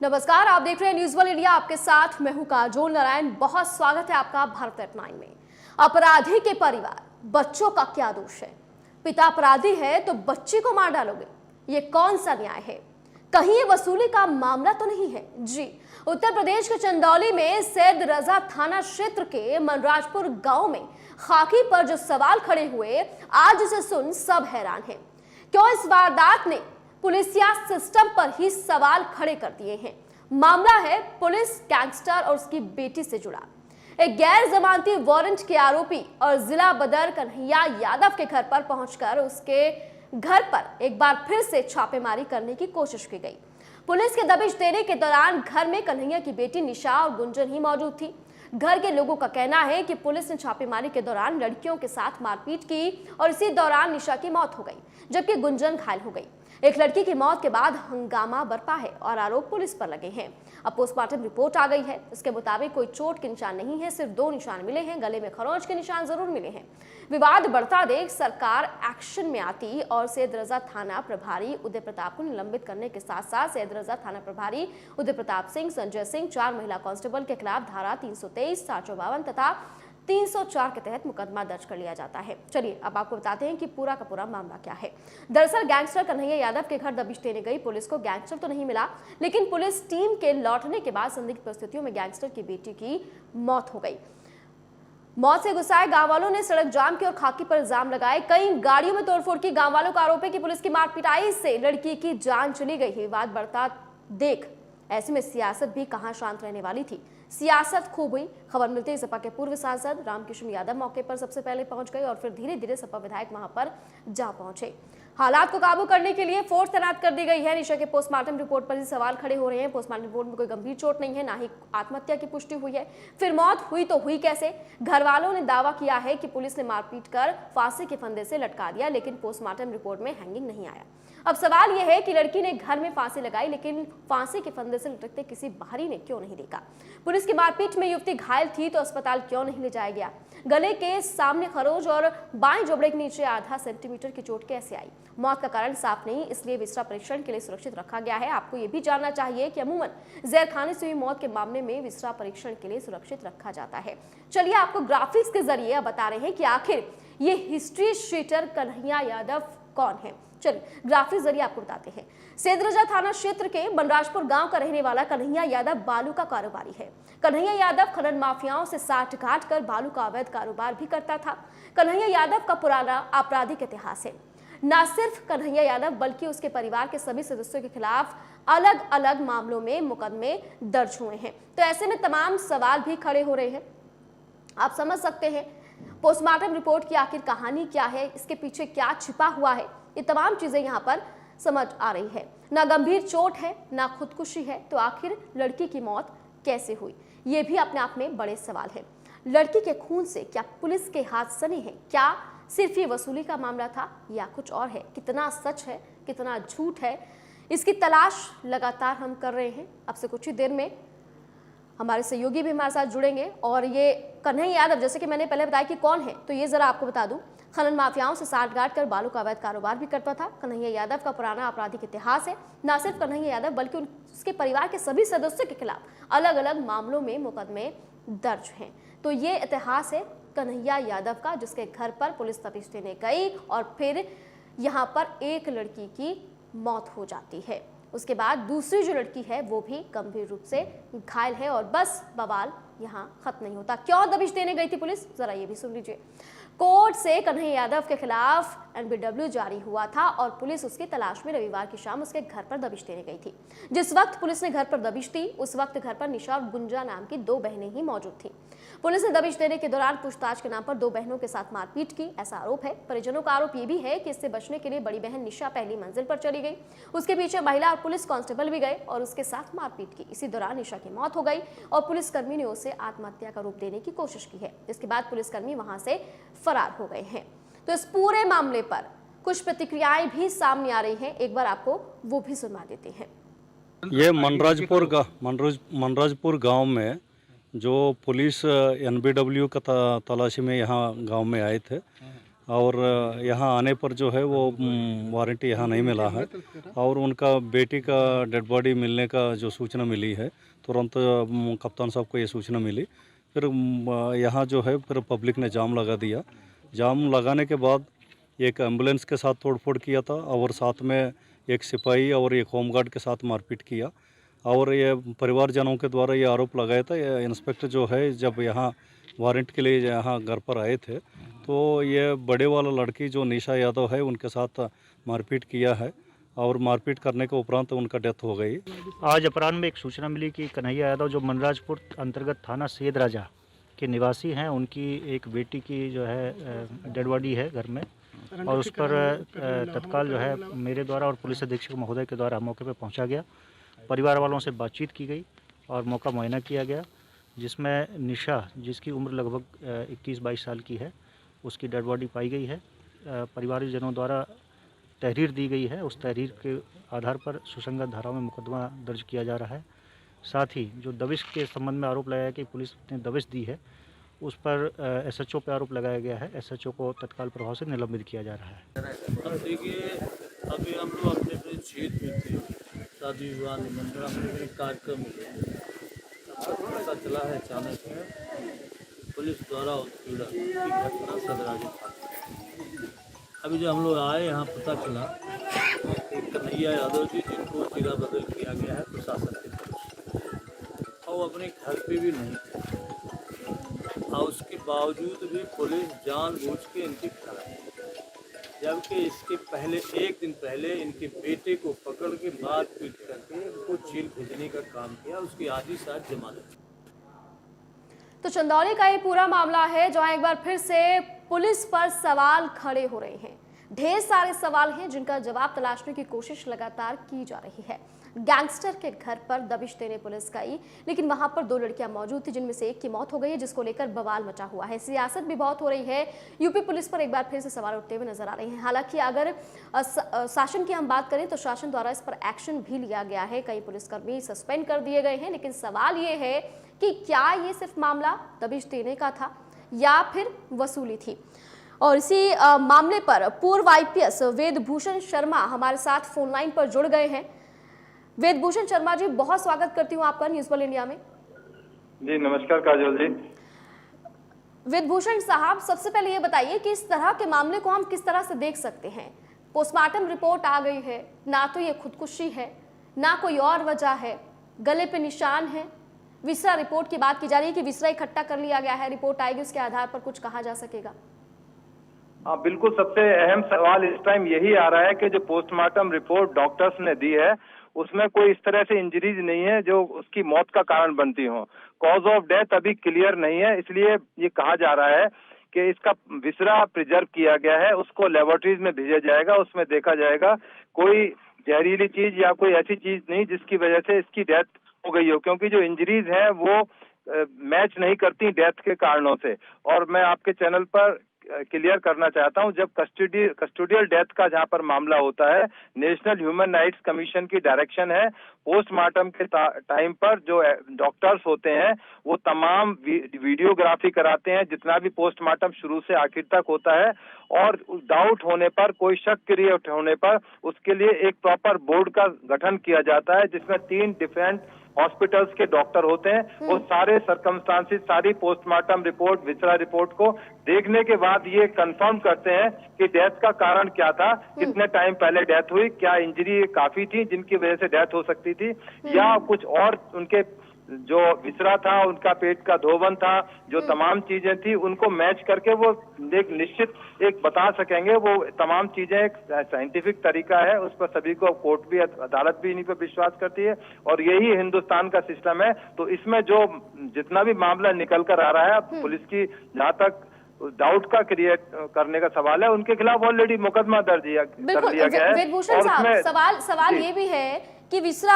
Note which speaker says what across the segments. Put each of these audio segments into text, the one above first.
Speaker 1: नमस्कार, आप देख रहे हैं न्यूज़ वन इंडिया। आपके साथ मैं हूं काजोल नारायण। बहुत स्वागत है आपका भारत एट 9 में। अपराधी के परिवार, बच्चों का क्या दोष है? पिता अपराधी है तो बच्चे को मार डालोगे, ये कौन सा न्याय है? कहीं ये वसूली का मामला तो नहीं है? जी, उत्तर प्रदेश के चंदौली में सैद रजा थाना क्षेत्र के मनराजपुर गांव में खाकी पर जो सवाल खड़े हुए, आज इसे सुन सब हैरान हैं। क्यों इस वारदात ने पुलिसिया सिस्टम पर ही सवाल खड़े कर दिए हैं। मामला है पुलिस गैंगस्टर और उसकी बेटी से जुड़ा। एक गैर जमानती वारंट के आरोपी और जिला बदर कन्हैया यादव के घर पर पहुंचकर उसके घर पर एक बार फिर से छापेमारी करने की कोशिश की गई। पुलिस के दबिश देने के दौरान घर में कन्हैया की बेटी निशा और गुंजन ही मौजूद थी। घर के लोगों का कहना है कि पुलिस ने छापेमारी के दौरान लड़कियों के साथ मारपीट की और इसी दौरान निशा की मौत हो गई, जबकि गुंजन घायल हो गई। एक लड़की की मौत के बाद हंगामा बरपा है और आरोप पुलिस पर लगे हैं। अब पोस्टमार्टम रिपोर्ट आ गई है। इसके मुताबिक कोई चोट के निशान नहीं है, सिर्फ 2 निशान मिले हैं। गले में खरोंच के निशान जरूर मिले हैं। विवाद बढ़ता देख सरकार एक्शन में आती और सैद रजा थाना प्रभारी उदय प्रताप को निलंबित करने के साथ साथ सैद रजा थाना प्रभारी उदय प्रताप सिंह, संजय सिंह, 4 महिला कांस्टेबल के खिलाफ धारा 323, 752 तथा 304 के तहत मुकदमा दर्ज कर लिया जाता है। चलिए अब आपको बताते हैं कि पूरा का पूरा मामला क्या है। दरअसल गैंगस्टर कन्हैया यादव के घर दबिश देने गई पुलिस को गैंगस्टर तो नहीं मिला, लेकिन पुलिस टीम के लौटने के बाद संदिग्ध परिस्थितियों में गैंगस्टर की बेटी की मौत हो गई। मौत से गुस्साए गांव वालों ने सड़क जाम की और खाकी पर इल्जाम लगाए। कई गाड़ियों में तोड़फोड़ की। गांव वालों का आरोप है कि पुलिस की मारपिटाई से लड़की की जान चली गई। विवाद बढ़ता देख ऐसे में सियासत भी कहां शांत रहने वाली थी। सियासत खूब हुई। खबर मिलते ही सपा के पूर्व सांसद रामकिशन यादव मौके पर सबसे पहले पहुंच गए और फिर धीरे धीरे सपा विधायक वहां पर जा पहुंचे। हालात को काबू करने के लिए फोर्स तैनात कर दी गई है। निशा के पोस्टमार्टम रिपोर्ट पर ही सवाल खड़े हो रहे हैं। पोस्टमार्टम रिपोर्ट में कोई गंभीर चोट नहीं है, ना ही आत्महत्या की पुष्टि हुई है। फिर मौत हुई तो हुई कैसे? घर वालों ने दावा किया है कि पुलिस ने मारपीट कर फांसी के फंदे से लटका दिया, लेकिन पोस्टमार्टम रिपोर्ट में हैंगिंग नहीं आया। अब सवाल यह है कि लड़की ने घर में फांसी लगाई, लेकिन फांसी के फंदे से लटकते किसी बाहरी ने क्यों नहीं देखा? पुलिस की मारपीट में युवती घायल थी तो अस्पताल क्यों नहीं ले जाया गया? गले के सामने खरोंच और बाएं जोबड़े के नीचे आधा सेंटीमीटर की चोट कैसे आई? मौत का कारण साफ नहीं, इसलिए विसरा परीक्षण के लिए सुरक्षित रखा गया है। आपको यह भी जानना चाहिए कि अमूमन जहर खाने से हुई मौत के मामले में विसरा परीक्षण के लिए सुरक्षित रखा जाता है। चलिए आपको ग्राफिक्स के जरिए बता रहे हैं कि आखिर ये हिस्ट्री शीटर कन्हैया यादव कौन है। चलिए ग्राफिक्स जरिए आपको बताते हैं। सैद रजा थाना क्षेत्र के मनराजपुर गांव का रहने वाला कन्हैया यादव बालू का कारोबारी है। कन्हैया यादव खनन माफियाओं से साठ गांठ कर बालू का अवैध कारोबार भी करता था। कन्हैया यादव का पुराना आपराधिक इतिहास है। न सिर्फ कन्हैया यादव बल्कि उसके परिवार के सभी सदस्यों के खिलाफ अलग अलग मामलों में मुकदमे दर्ज हुए हैं। तो ऐसे में तमाम सवाल भी खड़े हो रहे हैं। आप समझ सकते हैं पोस्टमार्टम रिपोर्ट की आखिर कहानी क्या है, इसके पीछे क्या छिपा हुआ है। ये तमाम चीजें यहाँ पर समझ आ रही है। ना गंभीर चोट है, ना खुदकुशी है, तो आखिर लड़की की मौत कैसे हुई, ये भी अपने आप में बड़े सवाल है। लड़की के खून से क्या पुलिस के हाथ सने हैं? क्या सिर्फ ये वसूली का मामला था या कुछ और है? कितना सच है, कितना झूठ है, इसकी तलाश लगातार हम कर रहे हैं। अब से कुछ ही देर में हमारे सहयोगी भी हमारे साथ जुड़ेंगे और ये कन्हैया यादव, जैसे कि मैंने पहले बताया कि कौन है, तो ये जरा आपको बता दूं, खनन माफियाओं से साठगांठ कर बालू का अवैध कारोबार भी करता था। कन्हैया यादव का पुराना आपराधिक इतिहास है। न सिर्फ कन्हैया यादव बल्कि उसके परिवार के सभी सदस्यों के खिलाफ अलग अलग मामलों में मुकदमे दर्ज हैं। तो ये इतिहास है कन्हैया यादव का, जिसके घर पर पुलिस तफ्तीश देने गई और फिर यहाँ पर एक लड़की की मौत हो जाती है। उसके बाद दूसरी जो लड़की है वो भी गंभीर रूप से घायल है और बस बवाल यहाँ खत्म नहीं होता। क्यों दबिश देने गई थी पुलिस, जरा ये भी सुन लीजिए। कोर्ट से कन्हैया यादव के खिलाफ एनबीडब्ल्यू जारी हुआ था और पुलिस उसकी तलाश में रविवार की शाम उसके घर पर दबिश देने गई थी। जिस वक्त पुलिस ने घर पर दबिश दी उस वक्त घर पर निशा और गुंजा नाम की 2 बहनें ही मौजूद थीं। पुलिस ने दबिश देने के दौरान पूछताछ के नाम पर 2 बहनों के साथ मारपीट की, ऐसा आरोप है। परिजनों का आरोप यह भी है कि इससे बचने के लिए बड़ी बहन निशा पहली मंजिल पर चली गई, उसके पीछे महिला और पुलिस कांस्टेबल भी गए और उसके साथ मारपीट की। इसी दौरान निशा की मौत हो गई और पुलिसकर्मी ने उसे आत्महत्या का रूप देने की कोशिश की है। इसके बाद पुलिसकर्मी वहां से फरार हो गए हैं। तो इस पूरे मामले पर कुछ प्रतिक्रियाएं भी सामने आ रही हैं, एक बार आपको वो भी सुना देते हैं।
Speaker 2: ये मनराजपुर गांव में जो पुलिस एनबीडब्ल्यू का तलाशी में यहाँ गांव में आए थे और यहाँ आने पर जो है वो वारंटी यहाँ नहीं मिला है। और उनका बेटी का डेड बॉडी मिलने का जो सूचना मिली है, तुरंत कप्तान साहब को ये सूचना मिली। फिर यहाँ जो है फिर पब्लिक ने जाम लगा दिया। जाम लगाने के बाद एक एम्बुलेंस के साथ तोड़फोड़ किया था और साथ में एक सिपाही और एक होमगार्ड के साथ मारपीट किया। और ये परिवारजनों के द्वारा ये आरोप लगाया था, ये इंस्पेक्टर जो है जब यहाँ वारंट के लिए यहाँ घर पर आए थे तो ये बड़े वाला लड़की जो निशा यादव है उनके साथ मारपीट किया है और मारपीट करने के उपरांत उनका डेथ हो गई।
Speaker 3: आज अपराह्न में एक सूचना मिली कि कन्हैया यादव जो मनराजपुर अंतर्गत थाना सैद राजा के निवासी हैं, उनकी एक बेटी की जो है डेड बॉडी है घर में, और उस पर तत्काल जो है मेरे द्वारा और पुलिस अधीक्षक महोदय के द्वारा मौके पर पहुंचा गया। परिवार वालों से बातचीत की गई और मौका मुआयना किया गया, जिसमें निशा, जिसकी उम्र लगभग 21-22 साल की है, उसकी डेड बॉडी पाई गई है। परिवारजनों द्वारा तहरीर दी गई है, उस तहरीर के आधार पर सुसंगत धाराओं में मुकदमा दर्ज किया जा रहा है। साथ ही जो दबिश के संबंध में आरोप लगाया कि पुलिस ने दबिश दी है, उस पर एसएचओ पर आरोप लगाया गया है। एसएचओ को तत्काल प्रभाव से निलंबित किया जा रहा है।
Speaker 4: अब देखिए, अभी हम लोग अपने अपने क्षेत्र में थे, शादी विवाह निमंत्रण अपने कार्यक्रम में पता चला है अचानक पुलिस द्वारा उत्पीड़न की घटना सदराजी था। अभी जो हम लोग आए यहाँ पता चला कन्हैया यादव जी, जिनको जिला बदल किया गया है प्रशासन की तरफ से, और वो अपने घर पे भी नहीं थे, और उसके बावजूद भी पुलिस जानबूझ के इनकी खड़ा, जबकि इसके पहले एक दिन पहले इनके बेटे को पकड़ के मार पीट करके उनको जेल भेजने का काम किया। उसकी आधी शायद जमानत।
Speaker 1: तो चंदौली का ये पूरा मामला है जहां एक बार फिर से पुलिस पर सवाल खड़े हो रहे हैं। ढेर सारे सवाल हैं जिनका जवाब तलाशने की कोशिश लगातार की जा रही है। गैंगस्टर के घर पर दबिश देने पुलिस गई, लेकिन वहां पर 2 लड़कियां मौजूद थी जिनमें से एक की मौत हो गई है, जिसको लेकर बवाल मचा हुआ है। सियासत भी बहुत हो रही है। यूपी पुलिस पर एक बार फिर से सवाल उठते हुए नजर आ रहे हैं। हालांकि अगर शासन की हम बात करें तो शासन द्वारा इस पर एक्शन भी लिया गया है, कई पुलिसकर्मी सस्पेंड कर दिए गए हैं। लेकिन सवाल ये है कि क्या ये सिर्फ मामला दबिश देने का था या फिर वसूली थी। और इसी मामले पर पूर्व आईपीएस वेदभूषण शर्मा हमारे साथ फोन लाइन पर जुड़ गए हैं। वेदभूषण शर्मा जी, बहुत स्वागत करती हूँ आपका न्यूज़ वर्ल्ड इंडिया में।
Speaker 5: जी नमस्कार काजल जी।
Speaker 1: वेदभूषण साहब, सबसे पहले ये बताइए कि इस तरह के मामले को हम किस तरह से देख सकते हैं। पोस्टमार्टम रिपोर्ट आ गई है, ना तो ये खुदकुशी है ना कोई और वजह है, गले पे निशान है। विसरा रिपोर्ट की बात की जा रही है कि विसरा इकट्ठा कर लिया गया है, रिपोर्ट आएगी उसके आधार पर कुछ कहा जा सकेगा।
Speaker 5: हाँ बिल्कुल, सबसे अहम सवाल इस टाइम यही आ रहा है कि जो पोस्टमार्टम रिपोर्ट डॉक्टर्स ने दी है उसमें कोई इस तरह से इंजरीज नहीं है जो उसकी मौत का कारण बनती हो। कॉज ऑफ डेथ अभी क्लियर नहीं है, इसलिए ये कहा जा रहा है कि इसका विसरा प्रिजर्व किया गया है, उसको लेबोरेटरीज में भेजा जाएगा, उसमें देखा जाएगा कोई जहरीली चीज या कोई ऐसी चीज नहीं जिसकी वजह से इसकी डेथ हो गई हो, क्योंकि जो इंजरीज है वो मैच नहीं करती डेथ के कारणों से। और मैं आपके चैनल पर क्लियर करना चाहता हूं, जब कस्टोडियल डेथ का जहां पर मामला होता है, नेशनल ह्यूमन राइट्स कमीशन की डायरेक्शन है पोस्टमार्टम के टाइम पर जो डॉक्टर्स होते हैं वो तमाम वीडियोग्राफी कराते हैं, जितना भी पोस्टमार्टम शुरू से आखिर तक होता है, और डाउट होने पर, कोई शक क्रिएट होने पर उसके लिए एक प्रॉपर बोर्ड का गठन किया जाता है जिसमें 3 डिफरेंट हॉस्पिटल्स के डॉक्टर होते हैं। वो सारे सर्कमस्टांसेस, सारी पोस्टमार्टम रिपोर्ट, विसरा रिपोर्ट को देखने के बाद ये कंफर्म करते हैं कि डेथ का कारण क्या था, कितने टाइम पहले डेथ हुई, क्या इंजरी काफी थी जिनकी वजह से डेथ हो सकती थी, या कुछ और उनके जो विसरा था, उनका पेट का धोवन था, जो तमाम चीजें थी उनको मैच करके वो एक निश्चित एक बता सकेंगे। वो तमाम चीजें एक साइंटिफिक तरीका है, उस पर सभी को कोर्ट भी, अदालत भी इन्हीं पर विश्वास करती है, और यही हिंदुस्तान का सिस्टम है। तो इसमें जो जितना भी मामला निकल कर आ रहा है, पुलिस की जहाँ तक डाउट का क्रिएट करने का सवाल है, उनके खिलाफ ऑलरेडी मुकदमा दर्ज कर दिया गया है।
Speaker 1: वेदभूषण साहब, सवाल ये भी है कि विसरा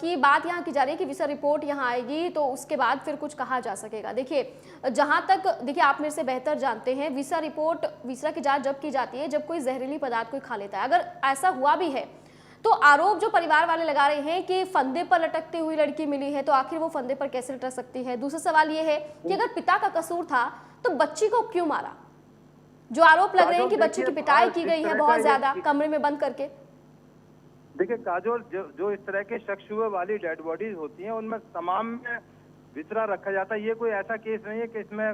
Speaker 1: की बात यहाँ की जा रही है कि विसरा रिपोर्ट यहाँ आएगी तो उसके बाद फिर कुछ कहा जा सकेगा। देखिए, जहाँ तक आप मेरे से बेहतर जानते हैं, विसरा की जांच जब की जाती है जब कोई जहरीली पदार्थ कोई खा लेता है। अगर ऐसा हुआ भी है तो आरोप जो परिवार वाले लगा रहे हैं कि फंदे पर लटकती हुई लड़की मिली है, तो आखिर वो फंदे पर कैसे लटक सकती है। दूसरा सवाल ये है कि अगर पिता का कसूर था तो बच्ची को क्यों मारा। जो आरोप लग रहे हैं कि
Speaker 5: काजोल,
Speaker 1: बच्चे की
Speaker 5: देखिए,
Speaker 1: पिटाई
Speaker 5: आज
Speaker 1: की
Speaker 5: इस
Speaker 1: गई है
Speaker 5: तरह
Speaker 1: बहुत
Speaker 5: का
Speaker 1: ज्यादा
Speaker 5: ये-
Speaker 1: कमरे में बंद करके?
Speaker 5: देखिए काजोल, जो इस तरह के शक शुबे वाली डेड बॉडीज होती हैं उनमें तमाम में वितरा रखा जाता है। ये कोई ऐसा केस नहीं है कि इसमें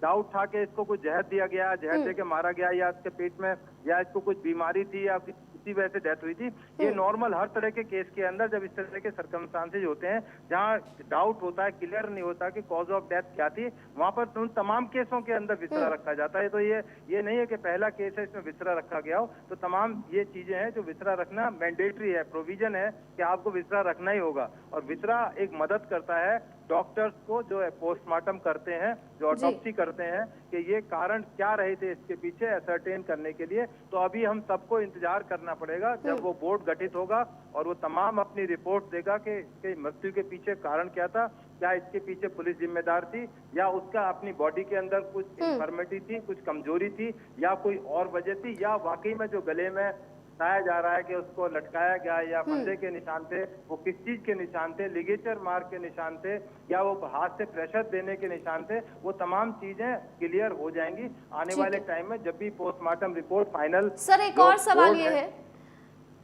Speaker 5: डाउट था कि इसको कुछ जहर दिया गया, जहर दे के मारा गया, या इसके पेट में या इसको कुछ बीमारी थी या किसी वजह से डेथ हुई थी। ये नॉर्मल हर तरह के केस के अंदर जब इस तरह के सर्कमस्टांसेज होते हैं जहां डाउट होता है, क्लियर नहीं होता कि कॉज ऑफ डेथ क्या थी, वहां पर उन तमाम केसों के अंदर वितरा रखा जाता है। तो ये नहीं है कि पहला केस है इसमें वितरा रखा गया हो। तो तमाम ये चीजें हैं जो वितरा रखना मैंडेटरी है, प्रोविजन है कि आपको वितरा रखना ही होगा। और वितरा एक मदद करता है डॉक्टर्स को जो है पोस्टमार्टम करते हैं, जो ऑटोप्सी करते हैं, कि ये कारण क्या रहे थे इसके पीछे असरटेन करने के लिए। तो अभी हम सबको इंतजार करना पड़ेगा जब वो बोर्ड गठित होगा और वो तमाम अपनी रिपोर्ट देगा कि मृत्यु के पीछे कारण क्या था, क्या इसके पीछे पुलिस जिम्मेदार थी या उसका अपनी बॉडी के अंदर कुछ इन्फर्मिटी थी, कुछ कमजोरी थी या कोई और वजह थी, या वाकई में जो गले में बताया जा रहा है कि उसको लटकाया गया या फंदे के निशान थे, वो किस चीज के निशान थे, लिगेचर मार्क के निशान थे या वो हाथ से प्रेशर देने के निशान थे, वो तमाम चीजें क्लियर हो जाएंगी आने वाले टाइम में जब भी पोस्टमार्टम रिपोर्ट फाइनल।
Speaker 1: सर एक और सवाल ये है,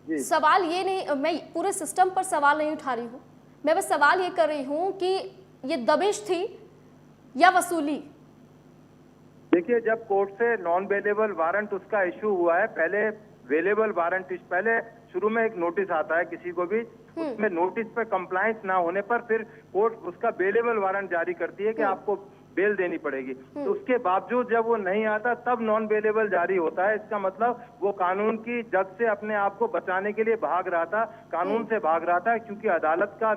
Speaker 5: जी।
Speaker 1: सवाल ये नहीं, मैं पूरे सिस्टम पर सवाल नहीं उठा रही हूँ, मैं बस सवाल ये कर रही हूँ कि ये दबिश थी या वसूली?
Speaker 5: देखिए, जब कोर्ट से नॉन बेलेबल वारंट उसका इशू हुआ है, पहले वेलेबल वारंट, पहले शुरू में एक नोटिस आता है किसी को भी, उसमें नोटिस पे कंप्लायंस ना होने पर फिर कोर्ट उसका बेलेबल वारंट जारी करती है कि आपको बेल देनी पड़ेगी। तो उसके बावजूद जब वो नहीं आता तब नॉन बेलेबल जारी होता है। इसका मतलब वो कानून की जद से अपने आप को बचाने के लिए भाग रहा था, कानून से भाग रहा था, क्योंकि अदालत का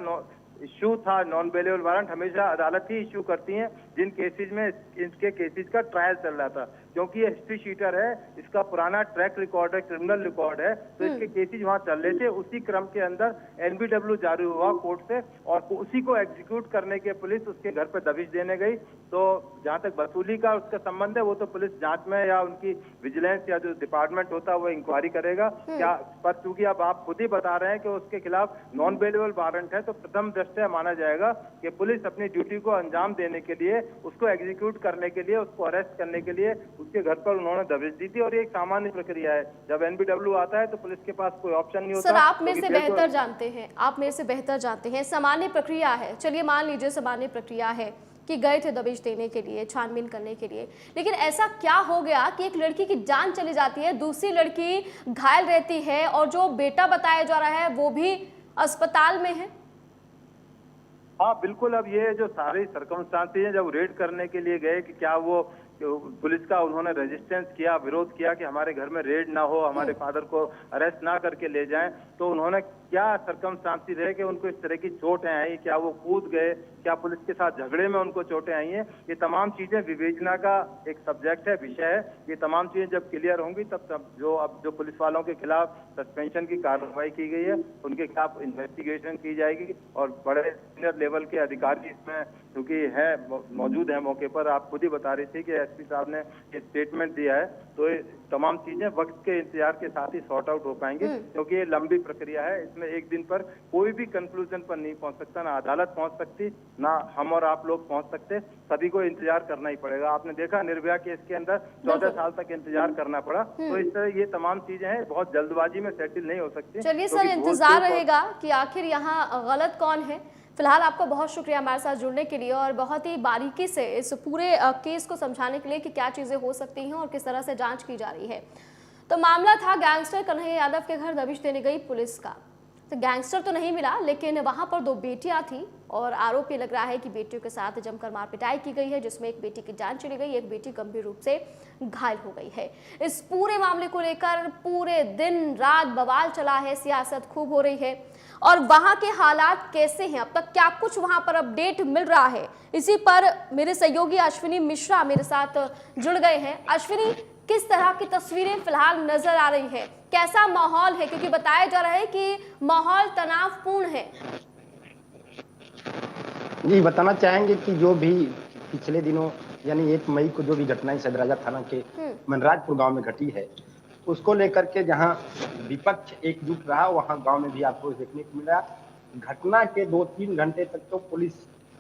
Speaker 5: इश्यू था नॉन बेलेबल वारंट। हमेशा अदालत ही इश्यू करती हैं जिन केसेस में इनके केसेस का ट्रायल चल रहा था, क्योंकि ये हिस्ट्री शीटर है, इसका पुराना ट्रैक रिकॉर्ड है, क्रिमिनल रिकॉर्ड है, तो इसके केसेस वहां चल रहे थे। उसी क्रम के अंदर एनबीडब्ल्यू जारी हुआ कोर्ट से और उसी को एग्जीक्यूट करने के पुलिस उसके घर पे दबिश देने गई। तो जहां तक वसूली का उसका संबंध है वो तो पुलिस जांच में या उनकी विजिलेंस या जो डिपार्टमेंट होता है वो इंक्वायरी करेगा क्या, पर चूंकि अब आप खुद ही बता रहे हैं कि उसके खिलाफ नॉन बेलेबल वारंट है, तो प्रथम दृष्टया माना जाएगा कि पुलिस अपनी ड्यूटी को अंजाम देने के लिए, उसको एग्जीक्यूट करने के लिए, उसको अरेस्ट करने के लिए उसके घर पर उन्होंने दबिश दी थी। और ये एक सामान्य प्रक्रिया है, जब एनबीडब्ल्यू आता है तो पुलिस के पास कोई ऑप्शन नहीं होता।
Speaker 1: सर आप मेरे से बेहतर जानते हैं, आप मेरे से बेहतर जानते हैं, सामान्य प्रक्रिया है, चलिए मान लीजिए सामान्य प्रक्रिया है कि गए थे दबिश देने के लिए, छानबीन करने के लिए, लेकिन ऐसा क्या हो गया कि एक लड़की की जान चली जाती है, दूसरी लड़की घायल रहती है और जो बेटा बताया जा रहा है वो भी अस्पताल में है?
Speaker 5: हाँ बिल्कुल, अब ये जो सारी सर्कमस्टांसेस हैं, जब रेड करने के लिए गए कि क्या वो पुलिस का उन्होंने रेजिस्टेंस किया, विरोध किया कि हमारे घर में रेड ना हो, हमारे फादर को अरेस्ट ना करके ले जाएं, तो उन्होंने क्या सर्कमस्टांसेस रहे कि उनको इस तरह की चोटें आई, क्या वो कूद गए, क्या पुलिस के साथ झगड़े में उनको चोटें आई हैं, ये तमाम चीजें विवेचना का एक सब्जेक्ट है, विषय है। ये तमाम चीजें जब क्लियर होंगी तब जो पुलिस वालों के खिलाफ सस्पेंशन की कार्रवाई की गई है उनके खिलाफ इन्वेस्टिगेशन की जाएगी और बड़े सीनियर लेवल के अधिकारी इसमें क्योंकि है मौजूद है मौके पर। आप खुद ही बता रही थी कि एसपी साहब ने ये स्टेटमेंट दिया है, तो ये तमाम चीजें वक्त के इंतजार के साथ ही सॉर्ट आउट हो पाएंगी, क्योंकि ये लंबी प्रक्रिया है। इसमें एक दिन पर कोई भी कंक्लूजन पर नहीं पहुंच सकता, ना अदालत पहुंच सकती, ना हम और आप लोग पहुंच सकते, सभी को इंतजार करना ही पड़ेगा। आपने देखा निर्भया केस के अंदर 14 साल तक इंतजार करना पड़ा, तो इस तरह ये तमाम चीजें हैं, बहुत जल्दबाजी में सेटल नहीं हो सकती।
Speaker 1: चलिए सर, इंतजार रहेगा कि आखिर यहाँ गलत कौन है। फिलहाल आपका बहुत शुक्रिया हमारे साथ जुड़ने के लिए और बहुत ही बारीकी से इस पूरे केस को समझाने के लिए कि क्या चीज़ें हो सकती हैं और किस तरह से जांच की जा रही है। तो मामला था गैंगस्टर कन्हैया यादव के घर दबिश देने गई पुलिस का। तो गैंगस्टर तो नहीं मिला, लेकिन वहां पर 2 बेटियां थी और आरोप ये लग रहा है कि बेटियों के साथ जमकर मार पिटाई की गई है, जिसमें एक बेटी की जान चली गई, एक बेटी गंभीर रूप से घायल हो गई है। इस पूरे मामले को लेकर पूरे दिन रात बवाल चला है, सियासत खूब हो रही है। और वहां के हालात कैसे हैं, अब तक क्या कुछ वहां पर अपडेट मिल रहा है, इसी पर मेरे सहयोगी अश्विनी मिश्रा मेरे साथ जुड़ गए हैं। अश्विनी, किस तरह की तस्वीरें फिलहाल नजर आ रही है, कैसा माहौल है, क्योंकि बताया जा रहा है कि माहौल तनावपूर्ण है?
Speaker 6: जी, बताना चाहेंगे कि जो भी पिछले दिनों यानी 1 मई को जो भी घटनाएं सदराजा थाना के मनराजपुर गांव में घटी है, उसको लेकर के जहां विपक्ष एकजुट रहा, वहां गांव में भी आपको देखने को मिला। घटना के 2-3 घंटे तक तो पुलिस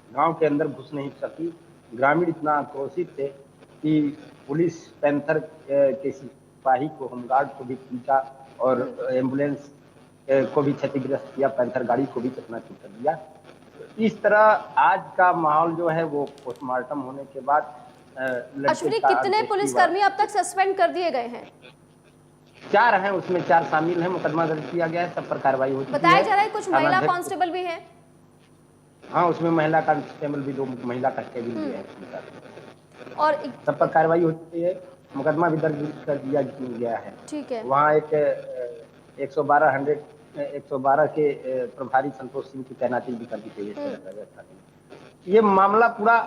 Speaker 6: गांव के अंदर घुस नहीं सकी। ग्रामीण इतना आक्रोशित थे कि पुलिस पैंथर के सिपाही को, होमगार्ड को भी पीटा और एम्बुलेंस को भी क्षतिग्रस्त किया, पैंथर गाड़ी को भी चकनाचूर कर दिया। इस तरह आज का माहौल जो है वो पोस्टमार्टम होने के बाद
Speaker 1: अश्विनी, कितने पुलिसकर्मी अब तक सस्पेंड कर दिए गए हैं?
Speaker 6: 4 हैं, उसमें 4 शामिल हैं, मुकदमा दर्ज किया गया है, सब पर कार्रवाई हो चुकी है।
Speaker 1: बताया जा रहा है कुछ महिला कांस्टेबल भी हैं।
Speaker 6: हाँ, उसमें महिला कांस्टेबल भी, 2 महिला कांस्टेबल भी हैं।
Speaker 1: और
Speaker 6: सब पर कार्रवाई हो चुकी है, मुकदमा भी दर्ज कर दिया गया है।
Speaker 1: ठीक है।
Speaker 6: वहाँ एक 112 के प्रभारी संतोष सिंह की तैनाती भी कर दी गई है। ये मामला पूरा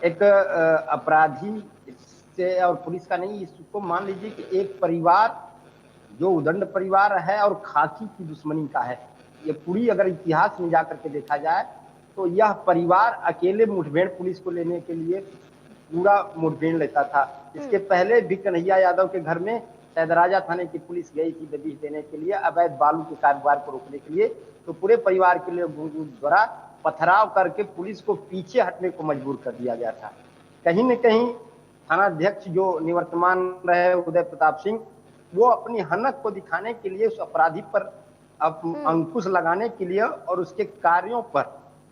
Speaker 6: एक अपराधी से और पुलिस का नहीं, इसको मान लीजिए कि एक परिवार जो उदंड परिवार है और खाकी की दुश्मनी का है। ये पूरी अगर इतिहास में जाकर के देखा जाए तो यह परिवार अकेले मुठभेड़ पुलिस को लेने के लिए पूरा मुठभेड़ लेता था। इसके पहले भी कन्हैया यादव के घर में सैदराजा थाने की पुलिस गई थी दबिश देने के लिए, अवैध बालू के कारोबार को रोकने के लिए। तो पूरे परिवार के लिए द्वारा पथराव करके पुलिस को पीछे हटने को मजबूर कर दिया गया था। कहीं न कहीं थानाध्यक्ष जो निवर्तमान रहे उदय प्रताप सिंह, वो अपनी हनक को दिखाने के लिए, उस अपराधी पर अंकुश लगाने के लिए और उसके कार्यों पर,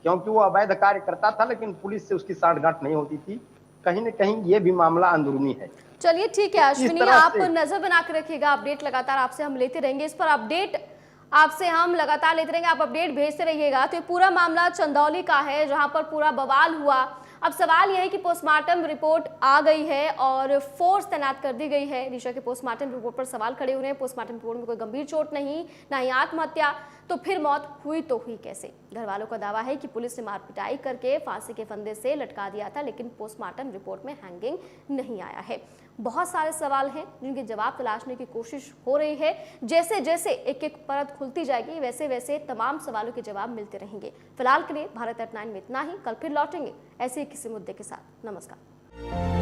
Speaker 6: क्योंकि वो अवैध कार्य करता था लेकिन पुलिस से उसकी साठगांठ नहीं होती थी, कहीं न कहीं ये भी मामला अंदरूनी है।
Speaker 1: चलिए ठीक है अश्विनी, आप नजर बना के रखिएगा, अपडेट लगातार आपसे हम लेते रहेंगे, इस पर अपडेट आपसे हम लगातार लेते रहेंगे, आप अपडेट भेजते रहिएगा। तो ये पूरा मामला चंदौली का है जहां पर पूरा बवाल हुआ। अब सवाल यह है कि पोस्टमार्टम रिपोर्ट आ गई है और फोर्स तैनात कर दी गई है। निशा के पोस्टमार्टम रिपोर्ट पर सवाल खड़े हो रहे हैं। पोस्टमार्टम रिपोर्ट में कोई गंभीर चोट नहीं, ना ही आत्महत्या, तो फिर मौत हुई तो हुई कैसे? घर वालों का दावा है कि पुलिस ने मार पिटाई करके फांसी के फंदे से लटका दिया था, लेकिन पोस्टमार्टम रिपोर्ट में हैंगिंग नहीं आया है। बहुत सारे सवाल हैं जिनके जवाब तलाशने की कोशिश हो रही है। जैसे जैसे एक एक परत खुलती जाएगी वैसे वैसे तमाम सवालों के जवाब मिलते रहेंगे। फिलहाल के लिए भारत@9 में इतना ही, कल फिर लौटेंगे ऐसे ही किसी मुद्दे के साथ। नमस्कार।